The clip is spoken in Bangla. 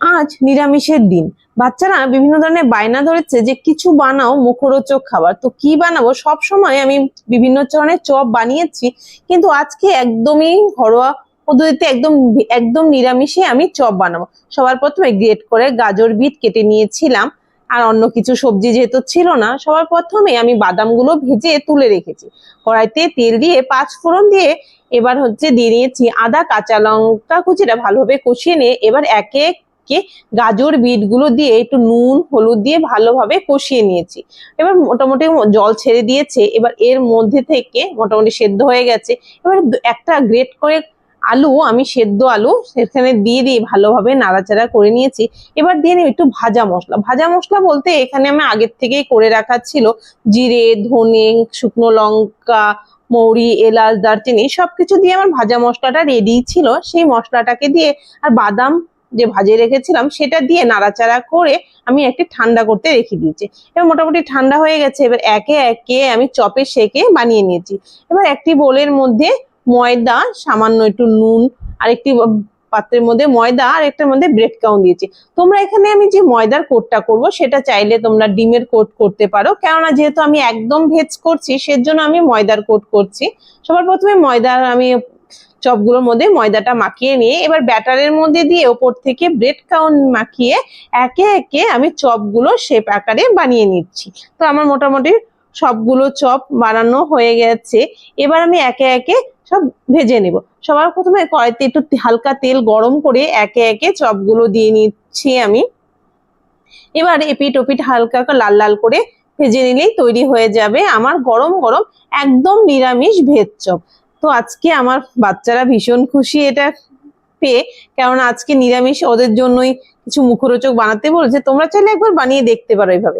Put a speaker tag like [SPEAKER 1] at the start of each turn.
[SPEAKER 1] আজ নিরামিষের দিন। বাচ্চারা বিভিন্ন ধরনের বায়না ধরেছে যে কিছু বানাও মুখরোচক খাবার। তো কি বানাবো? সব সময় আমি বিভিন্ন ধরনের চপ বানিয়েছি, কিন্তু আজকে একদমই ঘরোয়া পদ্ধতিতে একদম একদম নিরামিষে আমি চপ বানাবো। সবার প্রথমে গ্রেট করে গাজর বিট কেটে নিয়েছিলাম, আর অন্য কিছু সবজি যেহেতু ছিল না, সবার প্রথমে আমি বাদামগুলো ভেজে তুলে রেখেছি। কড়াইতে তেল দিয়ে 5 ফোড়ন দিয়ে এবার দিয়ে নিয়েছি আদা কাঁচা লঙ্কা কুচিটা ভালোভাবে কষিয়ে নিয়ে এবার একে গাজর বিট গুলো দিয়ে একটু নুন হলুদ দিয়ে ভালোভাবে কষিয়ে নিয়েছি। এবার মোটামুটি জল ছেড়ে দিয়েছে, এবার এর মধ্যে থেকে মোটামুটি সেদ্ধ হয়ে গেছে। এবার একটা গ্রেট করে আলু, আমি সেদ্ধ আলু সেখানে দিয়ে ভালোভাবে নাড়াচাড়া করে নিয়েছি। এবার দিয়ে নিই একটু ভাজা মশলা। ভাজা মশলা বলতে এখানে আমি আগের থেকেই করে রাখা ছিল জিরে, ধনে, শুকনো লঙ্কা, মৌরি, এলাচ, দারচিনি সবকিছু দিয়ে আমার ভাজা মশলাটা রেডি ছিল। সেই মশলাটাকে দিয়ে আর বাদাম যে ভাজিয়ে রেখেছিলাম সেটা দিয়ে নাড়াচাড়া করে আমি একটু ঠান্ডা করতে রেখে দিয়েছি। এবার মোটামুটি ঠান্ডা হয়ে গেছে। এবার একে একে আমি চপের শেকে বানিয়ে নিয়েছি। এবার একটি বোলের মধ্যে ময়দা, সামান্য একটু নুন, আর একটি পাত্রের মধ্যে ময়দা আর একটার মধ্যে ব্রেড ক্রাম্ব দিয়েছি। তোমরা এখানে আমি যে ময়দার কোটটা করব সেটা চাইলে তোমরা ডিমের কোট করতে পারো, কেননা যেহেতু আমি একদম ভেজ করছি সেজন্য আমি ময়দার কোট করছি। সবার প্রথমে ময়দার আমি চপগুলোর মধ্যে ময়দাটা মাখিয়ে নিয়ে এবার ব্যাটারের মধ্যে দিয়ে ওপর থেকে ব্রেড ক্রাম্ব মাখিয়ে একে একে আমি চপগুলো শেপ আকারে বানিয়ে নিচ্ছি। তো আমার মোটামুটি সবগুলো চপ বানানো হয়ে গেছে। এবার আমি একে একে সব ভেজে নেব। সবার প্রথমে কড়াইতে একটু হালকা তেল গরম করে একে একে চপগুলো দিয়ে নিচ্ছি আমি। এবার এপিট ওপিট হালকা লাল লাল করে ভেজে নিলেই তৈরি হয়ে যাবে আমার গরম গরম একদম নিরামিষ ভেজ চপ। তো আজকে আমার বাচ্চারা ভীষণ খুশি এটা পেয়ে, কেননা আজকে নিরামিষ ওদের জন্যই কিছু মুখরোচক বানাতে বলেছে। তোমরা চাইলে একবার বানিয়ে দেখতে পারো এইভাবে।